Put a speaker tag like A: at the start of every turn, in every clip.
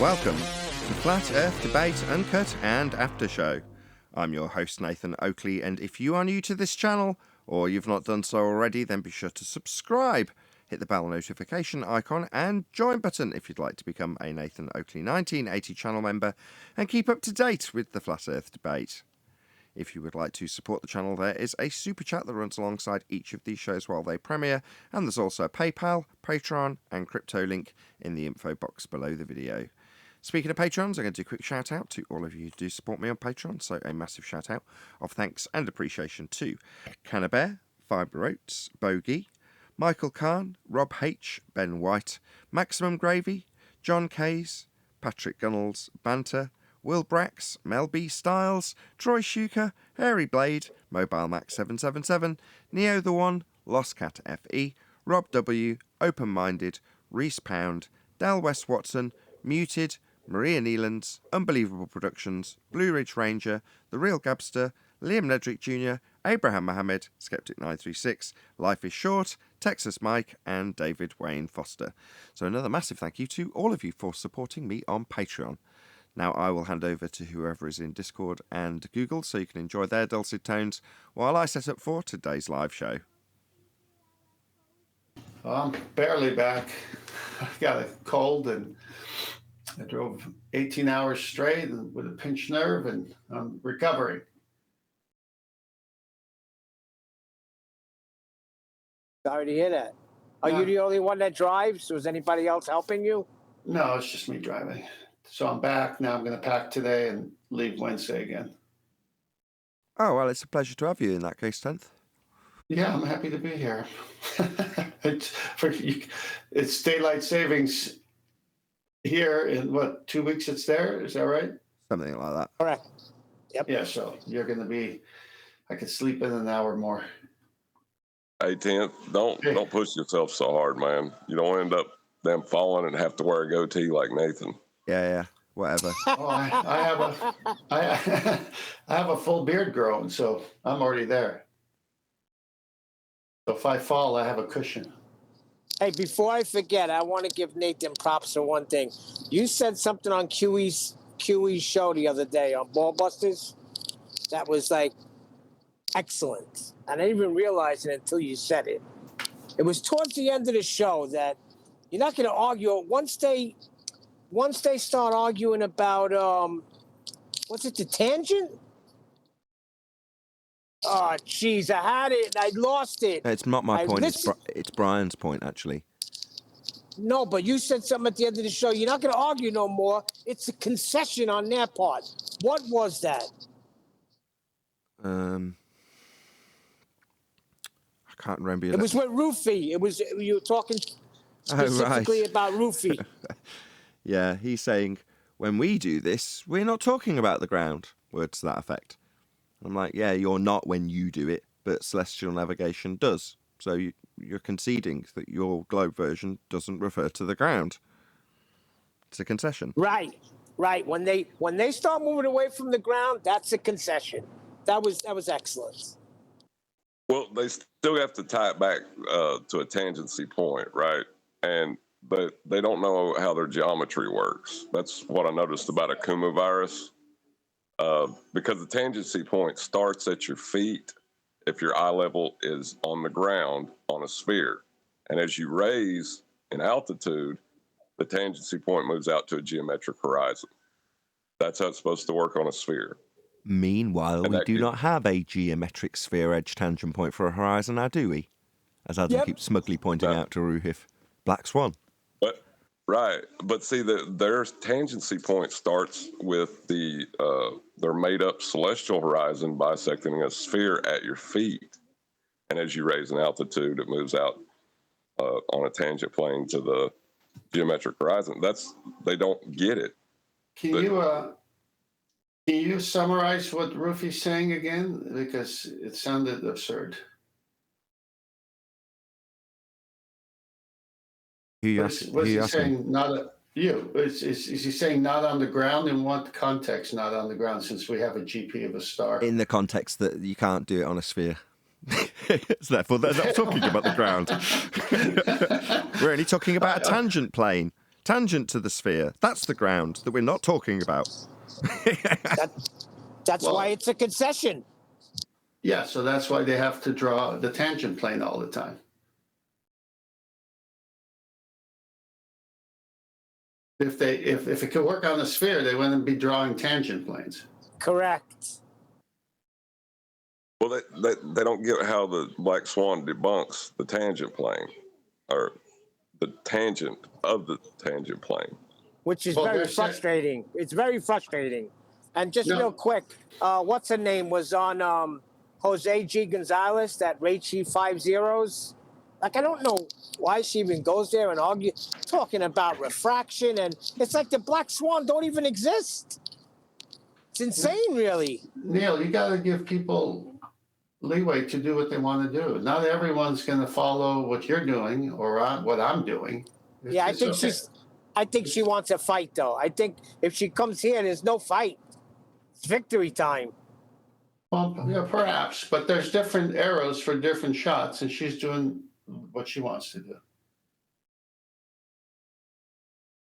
A: Welcome to Flat Earth Debate Uncut and After Show. I'm your host Nathan Oakley, and if you are new to this channel, or you've not done so already, then be sure to subscribe, hit the bell notification icon and join button if you'd like to become a Nathan Oakley 1980 channel member and keep up to date with the Flat Earth Debate. If you would like to support the channel, there is a super chat that runs alongside each of these shows while they premiere, and there's also a PayPal, Patreon and crypto link in the info box below the video. Speaking of Patrons, I'm going to do a quick shout out to all of you who do support me on Patreon, so a massive shout out of thanks and appreciation to Cannabear, Fibre Oats, Bogey, Michael Kahn, Rob H, Ben White, Maximum Gravy, John Kays, Patrick Gunnels, Banter, Will Brax, Mel B Styles, Troy Shuker, Hairy Blade, Mobile Max 777, Neo the One, Lost Cat FE, Rob W, Open Minded, Reese Pound, Dal West Watson, Muted, Maria Neelands, Unbelievable Productions, Blue Ridge Ranger, The Real Gabster, Liam Nedrick Jr., Abraham Mohammed, Skeptic 936, Life is Short, Texas Mike, and David Wayne Foster. So another massive thank you to all of you for supporting me on Patreon. Now I will hand over to whoever is in Discord and Google so you can enjoy their dulcet tones while I set up for today's live show.
B: Well, I'm barely back. I got a cold and I drove 18 hours straight with a pinched nerve and I'm recovering.
C: Sorry to hear that. Are you the only one that drives? Was anybody else helping you?
B: No, it's just me driving. So I'm back. Now I'm going to pack today and leave Wednesday again.
A: Oh, well, it's a pleasure to have you in that case, 10th.
B: Yeah, I'm happy to be here. It's daylight savings here in, 2 weeks it's there? Is that right?
A: Something like that.
C: Correct. Yep.
B: Yeah, so you're going to be, I could sleep in an hour more.
D: Hey, 10th, don't push yourself so hard, man. You don't end up them falling and have to wear a goatee like Nathan.
A: Yeah, whatever.
B: Oh, I have a full beard growing, so I'm already there. So if I fall, I have a cushion.
C: Hey, before I forget, I want to give Nathan props for one thing. You said something on QE's show the other day on Ballbusters that was like excellent. I didn't even realize it until you said it. It was towards the end of the show that you're not going to argue once they start arguing about what's it, the tangent? Oh, jeez, I had it. I lost it.
A: It's not my point. It's Brian's point, actually.
C: No, but you said something at the end of the show. You're not going to argue no more. It's a concession on their part. What was that?
A: I can't remember.
C: It was with Rufy. You were talking specifically about Rufy.
A: Yeah, he's saying, when we do this, we're not talking about the ground. Words to that effect. I'm like, yeah, you're not when you do it, but Celestial Navigation does. So you're conceding that your globe version doesn't refer to the ground. It's a concession.
C: Right. When they start moving away from the ground, that's a concession. That was excellent.
D: Well, they still have to tie it back to a tangency point, right? But they don't know how their geometry works. That's what I noticed about a Kumu virus. Because the tangency point starts at your feet if your eye level is on the ground on a sphere. And as you raise in altitude, the tangency point moves out to a geometric horizon. That's how it's supposed to work on a sphere.
A: Meanwhile, we do not have a geometric sphere edge tangent point for a horizon now, do we? As Adam keeps smugly pointing out to Ruhif. Black Swan.
D: But see, their tangency point starts with their made-up celestial horizon bisecting a sphere at your feet, and as you raise in altitude, it moves out on a tangent plane to the geometric horizon. They don't get it.
B: Can you summarize what Rufy's saying again? Because it sounded absurd. What's he saying? Is he saying not on the ground? In what context not on the ground, since we have a GP of a star?
A: In the context that you can't do it on a sphere. So therefore, they're not talking about the ground. We're only talking about a tangent plane. tangent to the sphere. That's the ground that we're not talking about.
C: That's why it's a concession.
B: Yeah, so that's why they have to draw the tangent plane all the time. If it could work on a sphere, they wouldn't be drawing tangent planes.
C: Correct.
D: Well, they don't get how the Black Swan debunks the tangent plane, or the tangent of the tangent plane.
C: Which is very frustrating. It's very frustrating. And just real quick, what's her name was on Jose G. Gonzalez, that Rachie 5 zeros. Like, I don't know why she even goes there and argues, talking about refraction, and it's like the Black Swan don't even exist. It's insane, really.
B: Neil, you got to give people leeway to do what they want to do. Not everyone's going to follow what you're doing or what I'm doing.
C: I think she wants a fight, though. I think if she comes here, there's no fight. It's victory time.
B: Well, yeah, perhaps, but there's different arrows for different shots, and she's doing what she wants to do.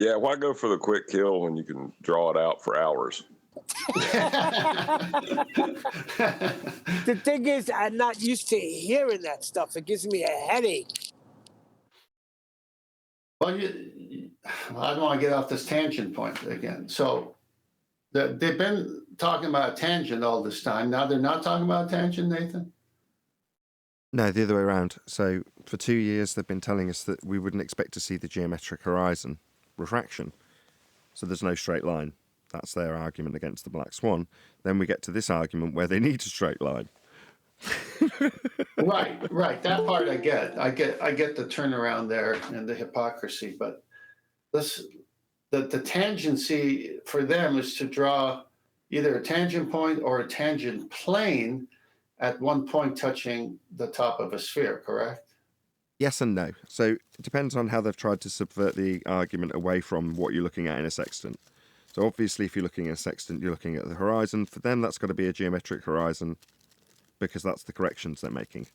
D: Yeah, why go for the quick kill when you can draw it out for hours?
C: The thing is, I'm not used to hearing that stuff. It gives me a headache.
B: Well, I don't want to get off this tangent point again. So they've been talking about a tangent all this time. Now they're not talking about a tangent, Nathan?
A: No, the other way around. So for 2 years, they've been telling us that we wouldn't expect to see the geometric horizon refraction. So there's no straight line. That's their argument against the Black Swan. Then we get to this argument where they need a straight line.
B: Right. That part I get. I get the turnaround there and the hypocrisy. But the tangency for them is to draw either a tangent point or a tangent plane at one point touching the top of a sphere, correct?
A: Yes and no. So it depends on how they've tried to subvert the argument away from what you're looking at in a sextant. So obviously, if you're looking at a sextant, you're looking at the horizon. For them, that's got to be a geometric horizon because that's the corrections they're making.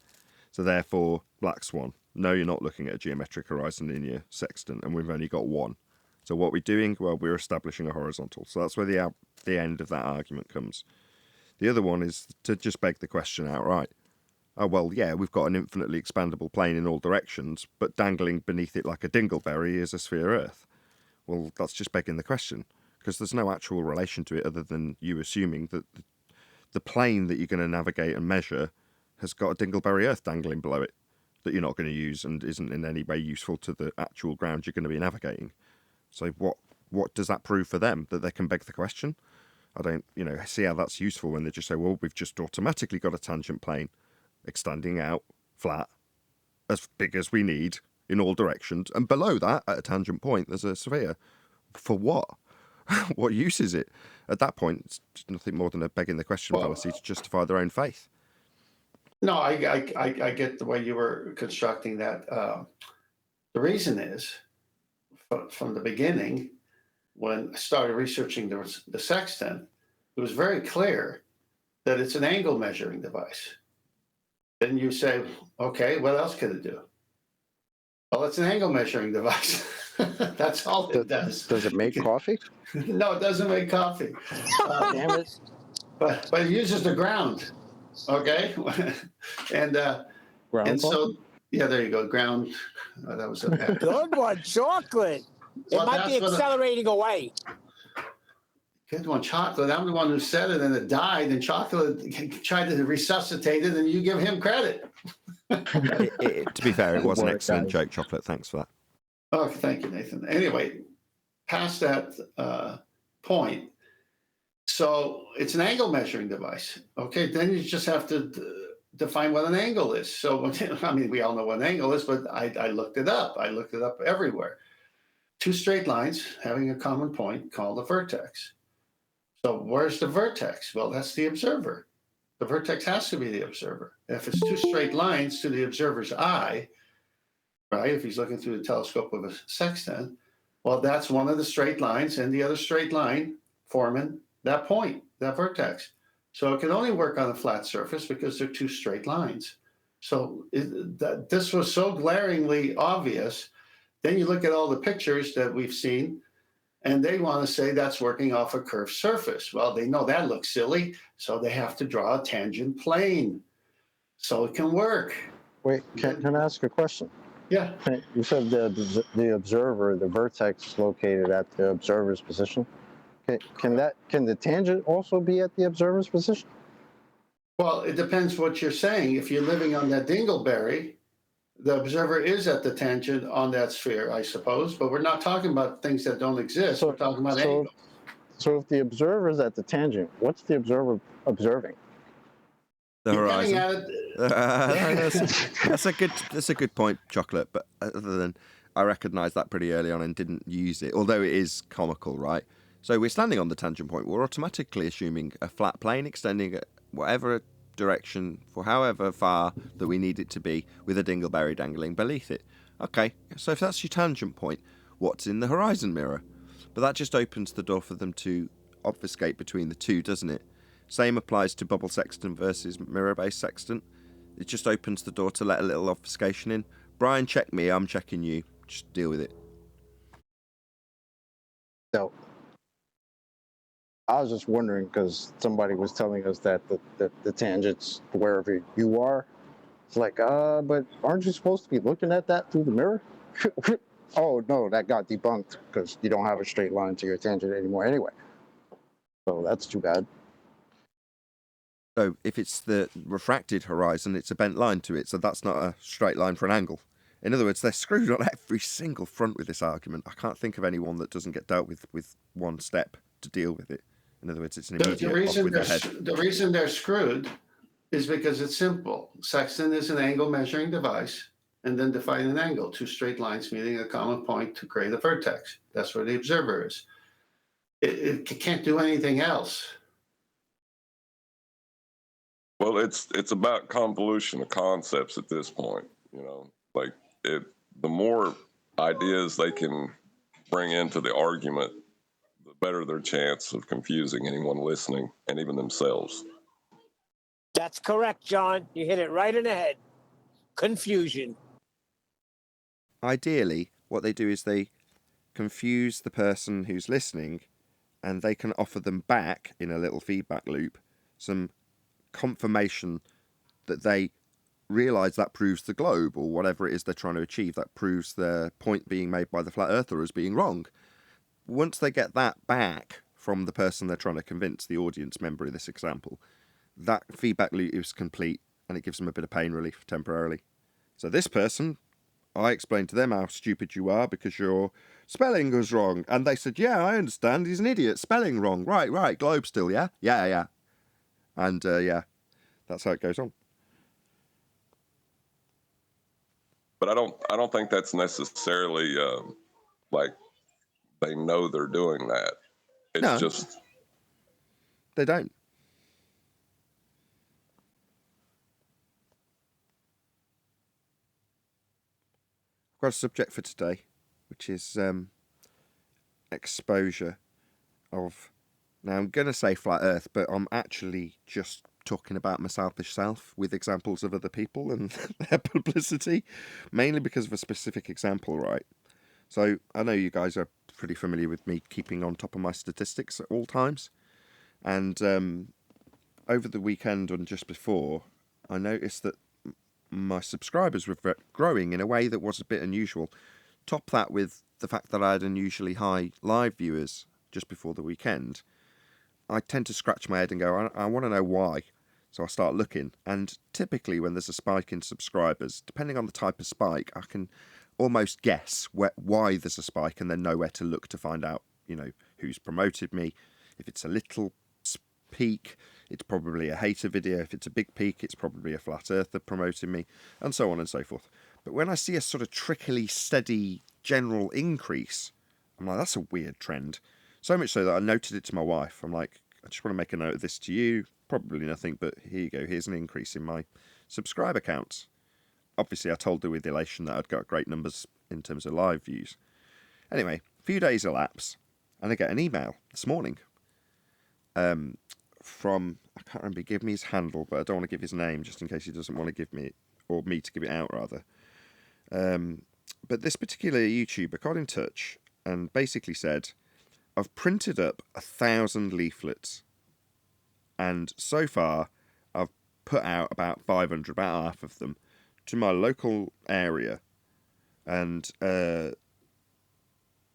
A: So therefore, Black Swan. No, you're not looking at a geometric horizon in your sextant, and we've only got one. So what we're doing, well, we're establishing a horizontal. So that's where the end of that argument comes. The other one is to just beg the question outright. Oh, well, yeah, we've got an infinitely expandable plane in all directions, but dangling beneath it like a dingleberry is a sphere Earth. Well, that's just begging the question, because there's no actual relation to it other than you assuming that the plane that you're going to navigate and measure has got a dingleberry Earth dangling below it that you're not going to use and isn't in any way useful to the actual ground you're going to be navigating. So what does that prove for them, that they can beg the question? I don't, see how that's useful when they just say, well, we've just automatically got a tangent plane extending out flat as big as we need in all directions. And below that, at a tangent point, there's a sphere. For what? What use is it? At that point, it's just nothing more than a begging the question fallacy to justify their own faith.
B: No, I get the way you were constructing that. The reason is, from the beginning, when I started researching the sextant, it was very clear that it's an angle measuring device. Then you say, okay, what else could it do? Well, it's an angle measuring device. That's all it does.
E: Does it make coffee?
B: No, it doesn't make coffee.
C: Damn it.
B: But it uses the ground. Okay. and so, yeah, there you go. Ground. Oh, that was a bad.
C: Good one, chocolate. It might be accelerating away.
B: Good one, chocolate. I'm the one who said it and it died, and chocolate tried to resuscitate it, and you give him credit.
A: To be fair, it was an excellent joke, chocolate. Thanks for that.
B: Oh, thank you, Nathan. Anyway, past that point, so it's an angle measuring device. Okay, then you just have to define what an angle is. So, I mean, we all know what an angle is, but I looked it up. I looked it up everywhere. Two straight lines having a common point called a vertex. So where's the vertex? Well, that's the observer. The vertex has to be the observer. If it's two straight lines to the observer's eye, right, if he's looking through the telescope of a sextant, well, that's one of the straight lines and the other straight line forming that point, that vertex. So it can only work on a flat surface because they're two straight lines. So this was so glaringly obvious Then you look at all the pictures that we've seen, and they want to say that's working off a curved surface. Well, they know that looks silly, so they have to draw a tangent plane so it can work.
E: Wait, can I ask a question?
B: Yeah.
E: You said the observer, the vertex is located at the observer's position. Can the tangent also be at the observer's position?
B: Well, it depends what you're saying. If you're living on that dingleberry, the observer is at the tangent on that sphere, I suppose. But we're not talking about things that don't exist. We're talking about angles.
E: So if the observer is at the tangent, what's the observer observing?
A: The
B: You're
A: horizon.
B: getting at it.
A: That's a good point, Chocolate. But other than I recognised that pretty early on and didn't use it, although it is comical, right? So we're standing on the tangent point. We're automatically assuming a flat plane extending whatever direction for however far that we need it to be, with a dingleberry dangling beneath it. Okay, so if that's your tangent point, what's in the horizon mirror? But that just opens the door for them to obfuscate between the two, doesn't it? Same applies to bubble sextant versus mirror-based sextant. It just opens the door to let a little obfuscation in. Brian, check me, I'm checking you. Just deal with it.
E: So I was just wondering, because somebody was telling us that the tangents wherever you are. It's like, but aren't you supposed to be looking at that through the mirror? Oh, no, that got debunked because you don't have a straight line to your tangent anymore anyway. So that's too bad.
A: So if it's the refracted horizon, it's a bent line to it, so that's not a straight line for an angle. In other words, they're screwed on every single front with this argument. I can't think of anyone that doesn't get dealt with one step to deal with it. In other words, it's an immediate off with their head.
B: The reason they're screwed is because it's simple. Sextant is an angle measuring device, and then define an angle, two straight lines meeting a common point to create a vertex. That's where the observer is. It can't do anything else.
D: Well, it's about convolution of concepts at this point. You know, like the more ideas they can bring into the argument, the better their chance of confusing anyone listening and even themselves.
C: That's correct, John. You hit it right in the head. Confusion.
A: Ideally, what they do is they confuse the person who's listening, and they can offer them back in a little feedback loop some confirmation that they realise that proves the globe, or whatever it is they're trying to achieve, that proves their point being made by the flat earther as being wrong. Once they get that back from the person they're trying to convince, the audience member in this example, that feedback loop is complete, and it gives them a bit of pain relief temporarily. So this person, I explained to them how stupid you are because your spelling was wrong. And they said, yeah, I understand. He's an idiot. Spelling wrong. Right. Globe still, yeah? Yeah. And, yeah, that's how it goes on.
D: But I don't think that's necessarily like they know they're doing that. It's just
A: they don't. I've got a subject for today, which is exposure of. Now I'm going to say flat Earth, but I'm actually just talking about my selfish self with examples of other people and their publicity, mainly because of a specific example, right? So I know you guys are pretty familiar with me keeping on top of my statistics at all times. And over the weekend and just before, I noticed that my subscribers were growing in a way that was a bit unusual. Top that with the fact that I had unusually high live viewers just before the weekend. I tend to scratch my head and go, I want to know why. So I start looking. And typically when there's a spike in subscribers, depending on the type of spike, I can almost guess why there's a spike and then know where to look to find out, who's promoted me. If it's a little peak, it's probably a hater video. If it's a big peak, it's probably a flat earther promoting me, and so on and so forth. But when I see a sort of trickly, steady, general increase, I'm like, that's a weird trend. So much so that I noted it to my wife. I'm like, I just want to make a note of this to you. Probably nothing, but here you go. Here's an increase in my subscriber counts. Obviously, I told her with elation that I'd got great numbers in terms of live views. Anyway, a few days elapse, and I get an email this morning from, I can't remember, he gave me his handle, but I don't want to give his name just in case he doesn't want to give me it, or me to give it out rather. But this particular YouTuber got in touch and basically said, I've printed up 1,000 leaflets, and so far I've put out about 500, about half of them, to my local area, and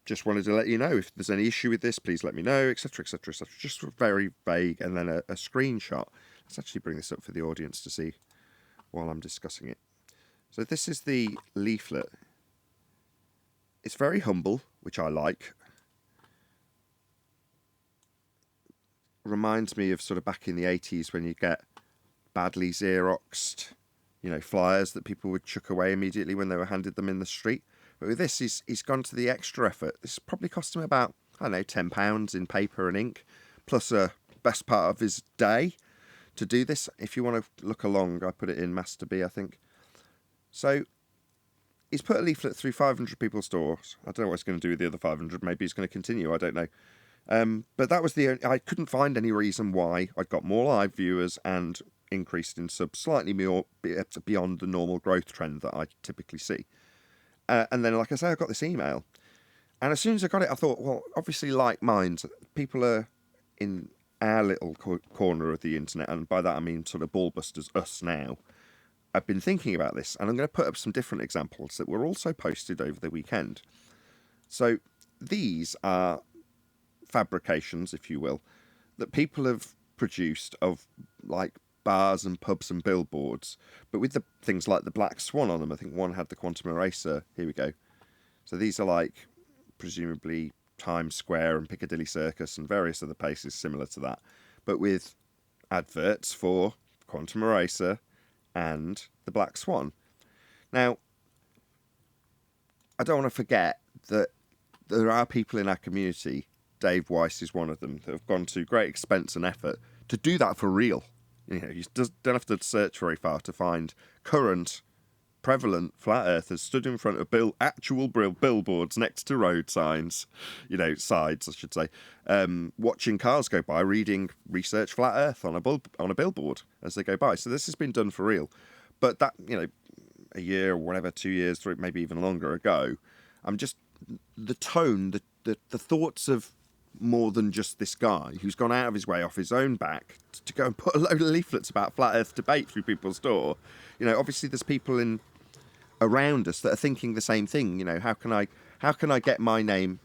A: just wanted to let you know, if there's any issue with this, please let me know, etc, etc, etc. Just very vague, and then a screenshot. Let's actually bring this up for the audience to see while I'm discussing it. So this is the leaflet. It's very humble, which I like. Reminds me of sort of back in the 80s when you get badly Xeroxed, flyers that people would chuck away immediately when they were handed them in the street. But with this, he's gone to the extra effort. This probably cost him about, I don't know, £10 in paper and ink, plus a best part of his day to do this. If you want to look along, I put it in Master B, I think. So he's put a leaflet through 500 people's stores. I don't know what he's going to do with the other 500. Maybe he's going to continue. I don't know. But that was I couldn't find any reason why I'd got more live viewers and increased in subs slightly more beyond the normal growth trend that I typically see. And then, like I say, I got this email. And as soon as I got it, I thought, well, obviously, like minds, people are in our little corner of the internet, and by that I mean sort of ballbusters, us now. I've been thinking about this, and I'm going to put up some different examples that were also posted over the weekend. So these are fabrications, if you will, that people have produced of like bars and pubs and billboards, but with the things like the Black Swan on them. I think one had the Quantum Eraser. Here we go. So these are like presumably Times Square and Piccadilly Circus and various other places similar to that, but with adverts for Quantum Eraser and the Black Swan. Now, I don't want to forget that there are people in our community, Dave Weiss is one of them, that have gone to great expense and effort to do that for real. You don't have to search very far to find current, prevalent flat earthers stood in front of actual billboards next to road signs, sides, I should say, watching cars go by, reading "Research Flat Earth" on a billboard as they go by. So this has been done for real. But that, a year or whatever, 2 years, maybe even longer ago, I'm just the tone, the thoughts of more than just this guy who's gone out of his way off his own back to go and put a load of leaflets about flat earth debate through people's door. Obviously there's people around us that are thinking the same thing. How can I get my name,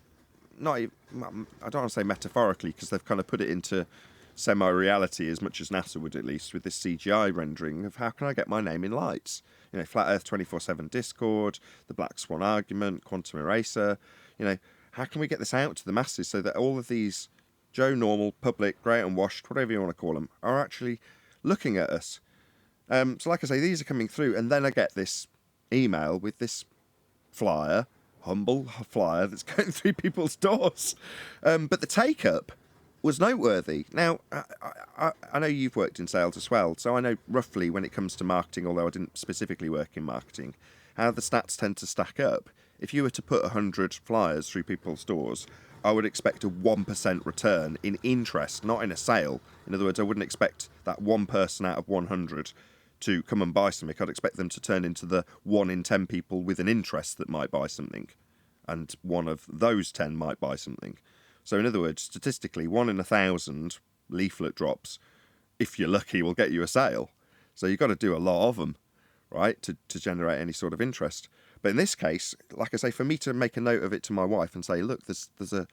A: I don't want to say metaphorically, because they've kind of put it into semi-reality as much as NASA would, at least, with this CGI rendering of how can I get my name in lights. Flat Earth 24/7 Discord, the Black Swan argument, Quantum Eraser. How can we get this out to the masses so that all of these Joe Normal, public, grey and washed, whatever you want to call them, are actually looking at us? So like I say, these are coming through, and then I get this email with this flyer, humble flyer, that's going through people's doors. But the take-up was noteworthy. Now, I know you've worked in sales as well, so I know roughly when it comes to marketing, although I didn't specifically work in marketing, how the stats tend to stack up. If you were to put 100 flyers through people's doors, I would expect a 1% return in interest, not in a sale. In other words, I wouldn't expect that one person out of 100 to come and buy something. I'd expect them to turn into the 1 in 10 people with an interest that might buy something, and one of those 10 might buy something. So in other words, statistically, 1 in 1,000 leaflet drops, if you're lucky, will get you a sale. So you've got to do a lot of them, right, to generate any sort of interest. But in this case, like I say, for me to make a note of it to my wife and say, look, there's a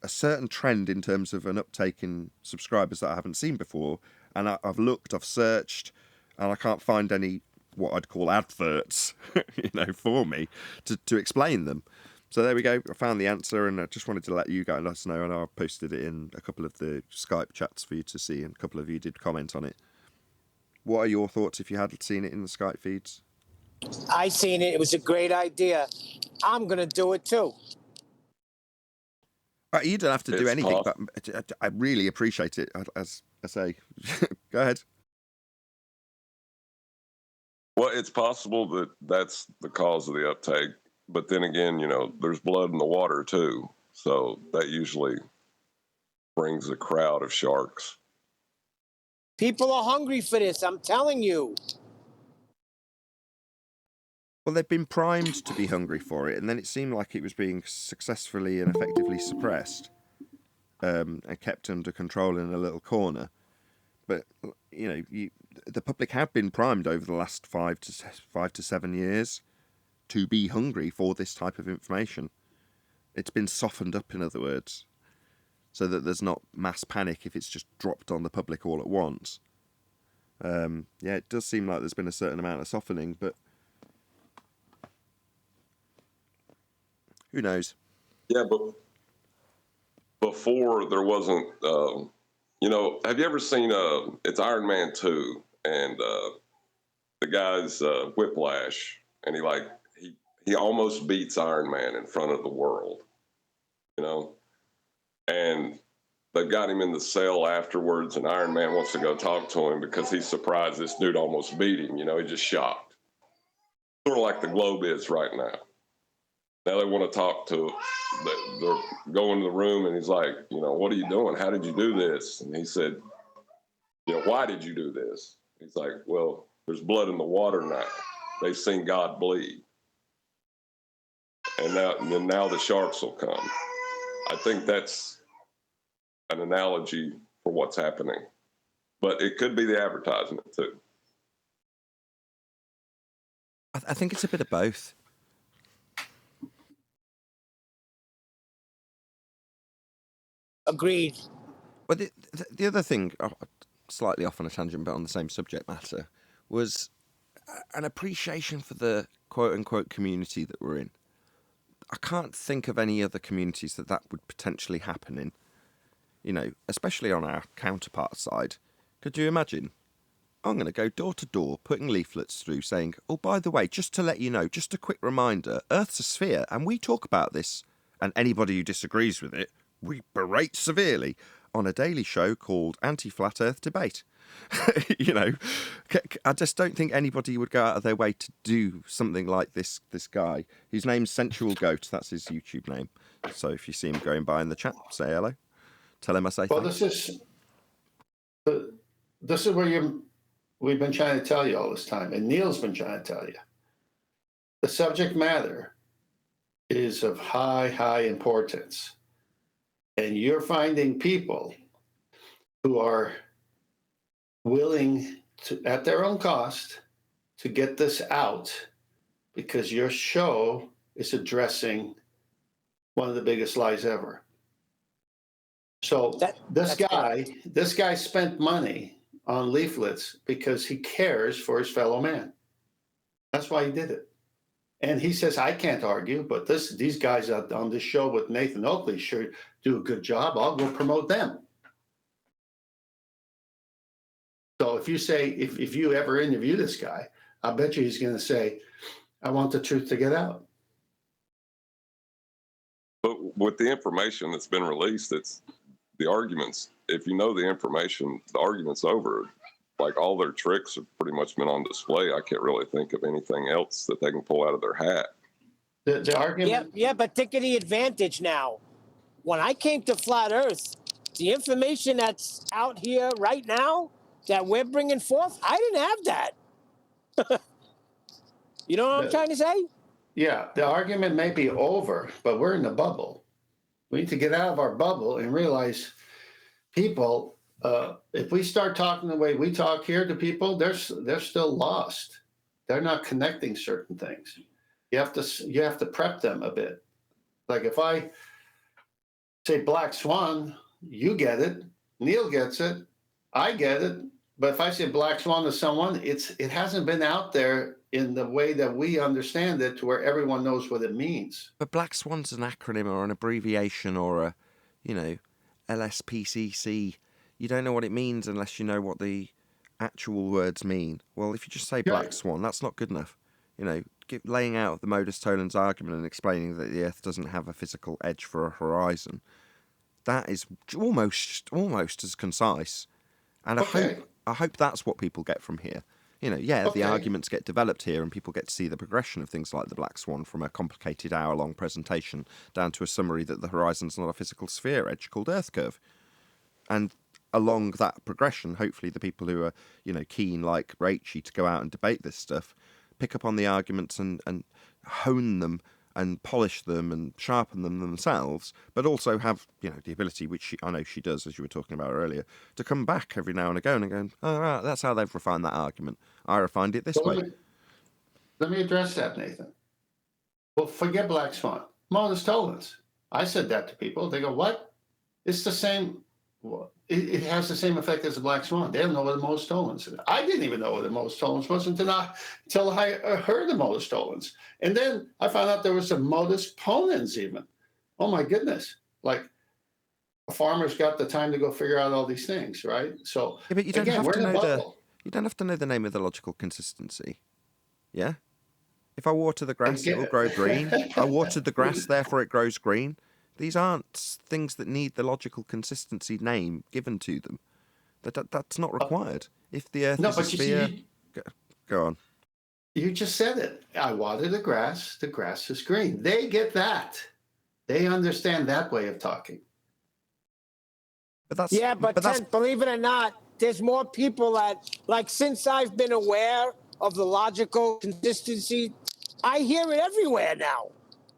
A: certain trend in terms of an uptake in subscribers that I haven't seen before, and I've looked, I've searched, and I can't find any what I'd call adverts, for me to explain them. So there we go. I found the answer, and I just wanted to let you guys know. And I posted it in a couple of the Skype chats for you to see, and a couple of you did comment on it. What are your thoughts if you had seen it in the Skype feeds?
C: I seen it. It was a great idea. I'm going to do it too.
A: You don't have to do
D: It's
A: anything, but I really appreciate it, as I say. Go ahead.
D: Well, it's possible that that's the cause of the uptake. But then again, there's blood in the water too. So that usually brings a crowd of sharks.
C: People are hungry for this, I'm telling you.
A: Well, they've been primed to be hungry for it, and then it seemed like it was being successfully and effectively suppressed, and kept under control in a little corner. But the public have been primed over the last 5 to 7 years to be hungry for this type of information. It's been softened up, in other words, so that there's not mass panic if it's just dropped on the public all at once. It does seem like there's been a certain amount of softening, but who knows?
D: Yeah, but before there wasn't, have you ever seen, it's Iron Man 2, and the guy's Whiplash, and he almost beats Iron Man in front of the world, and they've got him in the cell afterwards, and Iron Man wants to go talk to him because he's surprised this dude almost beat him. He's just shocked. Sort of like the globe is right now. Now they want to talk to, they're going to the room, and he's like, what are you doing? How did you do this? And he said, why did you do this? He's like, well, there's blood in the water now. They've seen God bleed. And now the sharks will come. I think that's an analogy for what's happening. But it could be the advertisement too.
A: I think it's a bit of both.
C: Agreed.
A: But the other thing, slightly off on a tangent, but on the same subject matter, was an appreciation for the quote-unquote community that we're in. I can't think of any other communities that would potentially happen in, especially on our counterpart side. Could you imagine? I'm going to go door to door, putting leaflets through saying, oh, by the way, just to let you know, just a quick reminder, Earth's a sphere, and we talk about this, and anybody who disagrees with it, we berate severely on a daily show called Anti-Flat Earth Debate. I just don't think anybody would go out of their way to do something like this guy, whose name's Sensual Goat. That's his YouTube name. So if you see him going by in the chat, say hello. Tell him I say
B: Well,
A: thanks.
B: this is where we've been trying to tell you all this time, and Neil's been trying to tell you. The subject matter is of high importance. And you're finding people who are willing to, at their own cost, to get this out because your show is addressing one of the biggest lies ever. So this guy spent money on leaflets because he cares for his fellow man. That's why he did it. And he says, I can't argue, but these guys out on this show with Nathan Oakley sure do a good job. I'll go promote them. So if you say, if you ever interview this guy, I bet you he's going to say, I want the truth to get out.
D: But with the information that's been released, it's the arguments. If you know the information, the argument's over. Like all their tricks have pretty much been on display. I can't really think of anything else that they can pull out of their hat.
B: The argument.
C: Yeah, but think of the advantage now. When I came to Flat Earth, the information that's out here right now that we're bringing forth, I didn't have that. You know what I'm trying to say?
B: Yeah, the argument may be over, but we're in the bubble. We need to get out of our bubble and realize people, if we start talking the way we talk here to people, they're still lost. They're not connecting certain things. You have to prep them a bit. Like if I say Black Swan, you get it. Neil gets it. I get it. But if I say Black Swan to someone, it hasn't been out there in the way that we understand it to where everyone knows what it means.
A: But Black Swan's an acronym or an abbreviation or a, LSPCC. You don't know what it means unless you know what the actual words mean. Well, if you just say Black Swan, that's not good enough. Laying out the modus tollens argument and explaining that the Earth doesn't have a physical edge for a horizon, that is almost as concise. And I hope that's what people get from here. The arguments get developed here and people get to see the progression of things like the Black Swan from a complicated hour-long presentation down to a summary that the horizon's not a physical sphere edge called Earth curve. And along that progression, hopefully the people who are, keen like Rachie to go out and debate this stuff pick up on the arguments and hone them and polish them and sharpen them themselves, but also have, you know, the ability, which I know she does, as you were talking about earlier, to come back every now and again and go, oh, right, that's how they've refined that argument. I refined it this
B: So
A: way.
B: let me address that, Nathan. Well, forget Black Swan. Modus tollens. I said that to people. They go, what? It's the same. Well, it has the same effect as the Black Swan. They don't know what the modus tollens is. I didn't even know what the modus tollens was until I heard the modus tollens. And then I found out there was a modus ponens even. Oh, my goodness. Like, a farmer's got the time to go figure out all these things, right? So,
A: Yeah, but you don't
B: again,
A: have
B: we're
A: to
B: in a
A: know
B: bubble.
A: you don't have to know the name of the logical consistency. Yeah? If I water the grass, it will grow green. I watered the grass, therefore it grows green. These aren't things that need the logical consistency name given to them. That's not required. If the Earth
B: No,
A: is a
B: but you
A: sphere...
B: see,
A: Go on.
B: you just said it. I water the grass is green. They get that. They understand that way of talking.
A: But that's...
C: Yeah, but
A: that's...
C: Ted, believe it or not, there's more people that, like, since I've been aware of the logical consistency, I hear it everywhere now.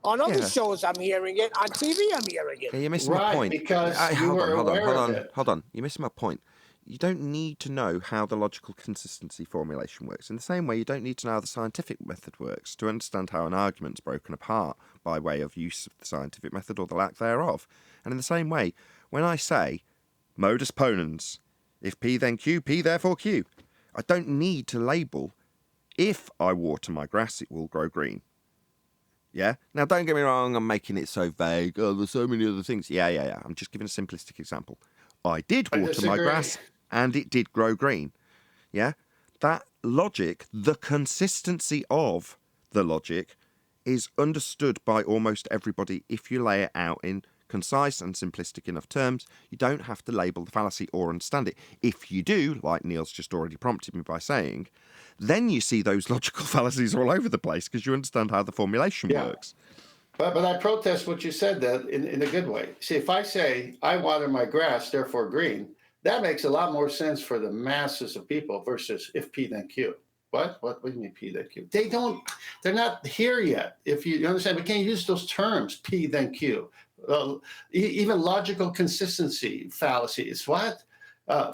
C: On other shows, I'm hearing it. On TV, I'm hearing it.
A: Yeah, you're missing my
B: Right,
A: point.
B: because you were aware of it.
A: Hold on. You're missing my point. You don't need to know how the logical consistency formulation works. In the same way, you don't need to know how the scientific method works to understand how an argument's broken apart by way of use of the scientific method or the lack thereof. And in the same way, when I say modus ponens, if P then Q, P therefore Q, I don't need to label if I water my grass, it will grow green. Yeah? Now, don't get me wrong, I'm making it so vague. Oh, there's so many other things. Yeah. I'm just giving a simplistic example. I did water my grass and it did grow green. Yeah? That logic, the consistency of the logic, is understood by almost everybody if you lay it out in concise and simplistic enough terms. You don't have to label the fallacy or understand it. If you do, like Neil's just already prompted me by saying, then you see those logical fallacies all over the place because you understand how the formulation works.
B: But I protest what you said that in a good way. See, if I say I water my grass, therefore green, that makes a lot more sense for the masses of people versus if P then Q. What do you mean P then Q? They're not here yet. If you understand, we can't use those terms, P then Q. Even logical consistency fallacies. What?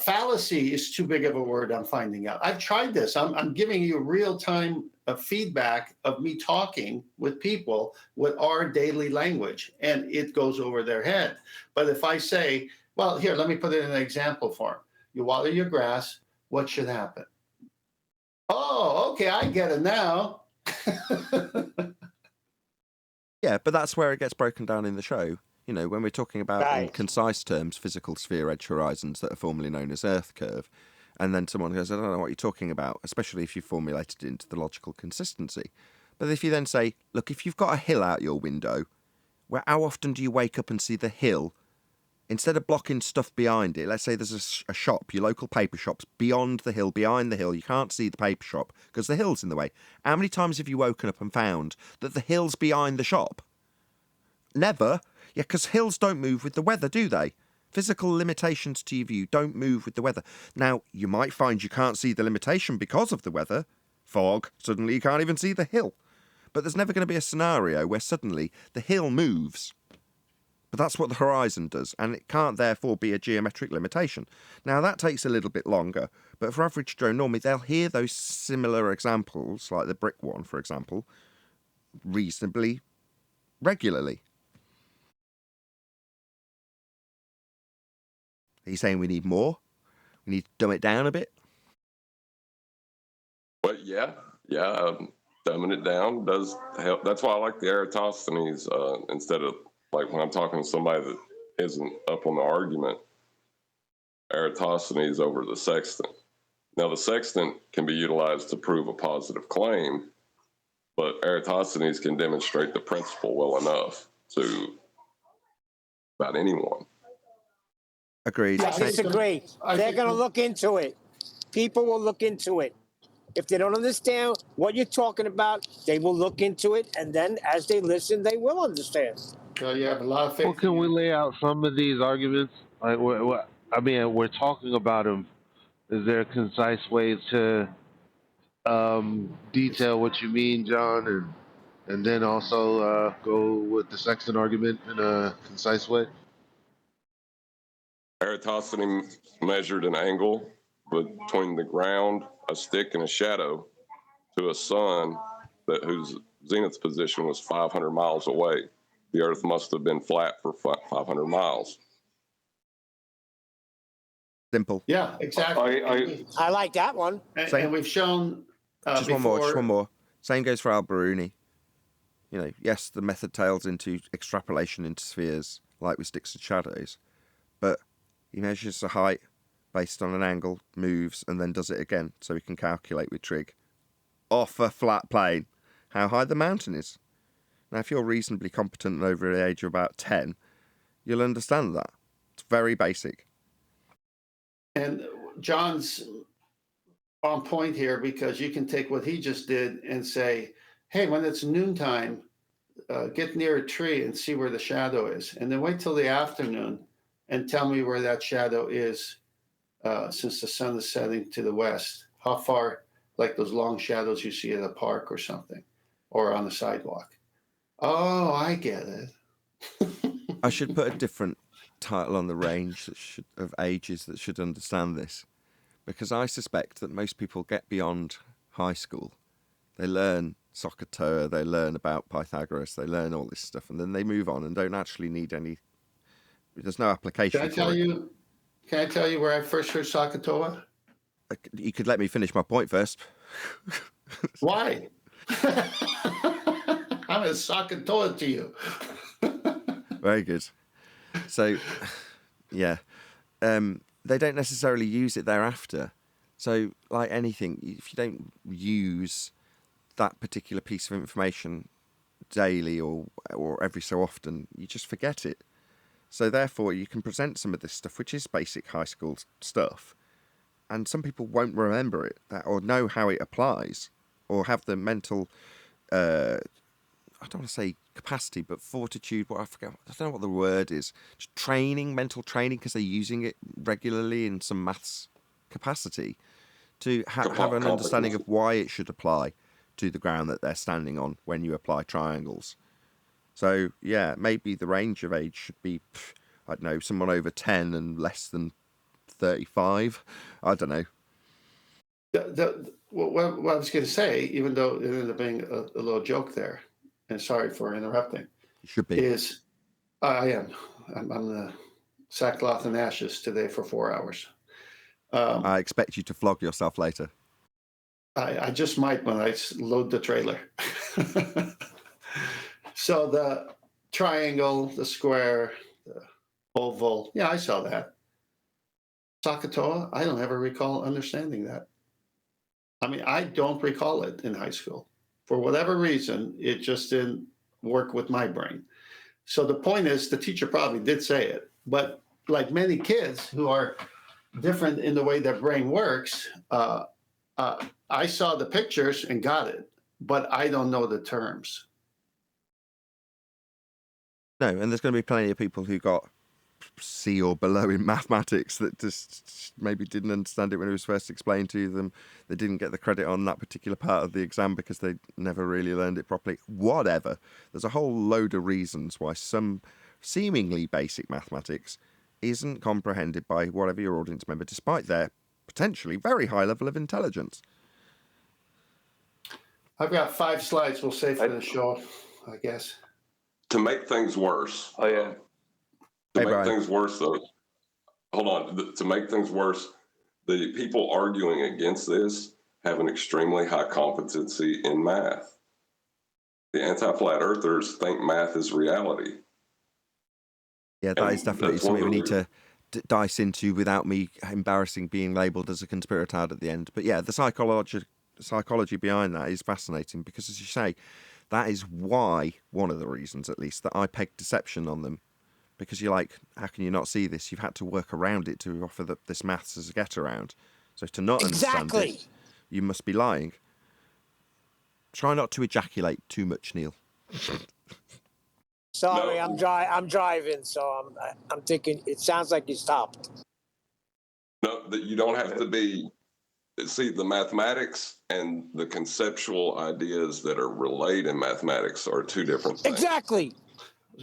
B: Fallacy is too big of a word, I'm finding out. I've tried this. I'm giving you real-time feedback of me talking with people with our daily language, and it goes over their head. But if I say, well, here, let me put it in an example form. You water your grass, what should happen? Oh, okay, I get it now.
A: Yeah, but that's where it gets broken down in the show. You know, when we're talking about in concise terms, physical sphere edge horizons that are formerly known as Earth curve, and then someone goes, I don't know what you're talking about, especially if you've formulated it into the logical consistency. But if you then say, look, if you've got a hill out your window, how often do you wake up and see the hill? Instead of blocking stuff behind it, let's say there's a shop, your local paper shop's beyond the hill, behind the hill, you can't see the paper shop because the hill's in the way. How many times have you woken up and found that the hill's behind the shop? Never. Yeah, because hills don't move with the weather, do they? Physical limitations to your view don't move with the weather. Now, you might find you can't see the limitation because of the weather. Fog, suddenly you can't even see the hill. But there's never going to be a scenario where suddenly the hill moves. But that's what the horizon does, and it can't therefore be a geometric limitation. Now, that takes a little bit longer, but for average Joe normally, they'll hear those similar examples, like the brick one, for example, reasonably regularly. Are you saying we need more? We need to dumb it down a bit?
D: But yeah, dumbing it down does help. That's why I like the Eratosthenes instead of, like, when I'm talking to somebody that isn't up on the argument, Eratosthenes over the sextant. Now, the sextant can be utilized to prove a positive claim, but Eratosthenes can demonstrate the principle well enough to about anyone.
A: Agreed.
C: I disagree. They're going to look into it. People will look into it. If they don't understand what you're talking about, they will look into it, and then as they listen, they will understand.
B: So you have a lot of faith.
F: Well, can we lay out some of these arguments? Like, we're talking about them. Is there a concise way to detail what you mean, John, and then also go with the sextant argument in a concise way?
D: Eratosthenes measured an angle between the ground, a stick, and a shadow to a sun whose zenith position was 500 miles away. The Earth must have been flat for 500 miles.
A: Simple.
B: Yeah, exactly.
C: I like that one.
B: And we've shown
A: just
B: before,
A: one more. Same goes for Alberuni. You know, yes, the method tails into extrapolation into spheres, like with sticks and shadows, but he measures the height based on an angle, moves, and then does it again, so he can calculate with trig off a flat plane how high the mountain is. Now, if you're reasonably competent and over the age of about 10, you'll understand that. It's very basic.
B: And John's on point here because you can take what he just did and say, hey, when it's noontime, get near a tree and see where the shadow is. And then wait till the afternoon and tell me where that shadow is since the sun is setting to the west. How far, like those long shadows you see at a park or something, or on the sidewalk. Oh, I get it.
A: I should put a different title on the range of ages that should understand this, because I suspect that most people get beyond high school. They learn Sokotoa, they learn about Pythagoras, they learn all this stuff, and then they move on and don't actually need any. There's no application.
B: Can I tell you where I first heard Sokotoa?
A: You could let me finish my point first.
B: Why? I'm a Sokotoa to you.
A: Very good. So, yeah, they don't necessarily use it thereafter. So, like anything, if you don't use that particular piece of information daily or every so often, you just forget it. So, therefore, you can present some of this stuff, which is basic high school stuff, and some people won't remember it or know how it applies or have the mental, I don't want to say capacity, but fortitude. I forget. I don't know what the word is. Just training, mental training, because they're using it regularly in some maths capacity to have an understanding of why it should apply to the ground that they're standing on when you apply triangles. So yeah, maybe the range of age should be, I don't know, someone over 10 and less than 35. I don't know.
B: What I was going to say, even though it ended up being a little joke there, and sorry for interrupting.
A: You should be.
B: Is I am. I'm the sackcloth and ashes today for 4 hours.
A: I expect you to flog yourself later.
B: I just might when I load the trailer. So the triangle, the square, the oval. Yeah, I saw that. Sokotoa, I don't ever recall understanding that. I mean, I don't recall it in high school. For whatever reason, it just didn't work with my brain. So the point is, the teacher probably did say it, but like many kids who are different in the way their brain works, I saw the pictures and got it, but I don't know the terms.
A: No, and there's going to be plenty of people who got C or below in mathematics that just maybe didn't understand it when it was first explained to them. They didn't get the credit on that particular part of the exam because they never really learned it properly. Whatever. There's a whole load of reasons why some seemingly basic mathematics isn't comprehended by whatever your audience member, despite their potentially very high level of intelligence.
B: I've got 5 slides we'll save for the show, I guess.
D: To make things worse.
G: Oh, yeah.
D: To make things worse, though, hold on. To make things worse, the people arguing against this have an extremely high competency in math. The anti-flat earthers think math is reality.
A: Yeah, that is definitely something we need to dice into without me embarrassing being labelled as a conspiratard at the end. But yeah, the psychology behind that is fascinating because, as you say, that is why, one of the reasons at least, that I peg deception on them. Because you're like, how can you not see this? You've had to work around it to offer this maths as a get around. So to not understand it, you must be lying. Try not to ejaculate too much, Neil.
C: Sorry,
D: No.
C: I'm driving, so I'm thinking. It sounds like you stopped.
D: No, that you don't have to be see, the mathematics and the conceptual ideas that are relayed in mathematics are two different things.
C: Exactly.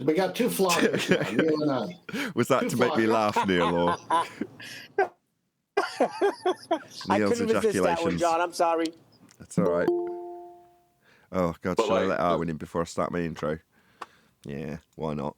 B: We got two floggers now, Neil and I.
A: Was that
B: Too
A: to make me
B: far.
A: laugh, Neil, or
C: I
A: Neil's
C: couldn't resist that one,
A: ejaculations?
C: John. I'm sorry.
A: That's all right. Oh, God,
D: But
A: shall I
D: like
A: let Arwin in before I start my intro? Yeah, why not?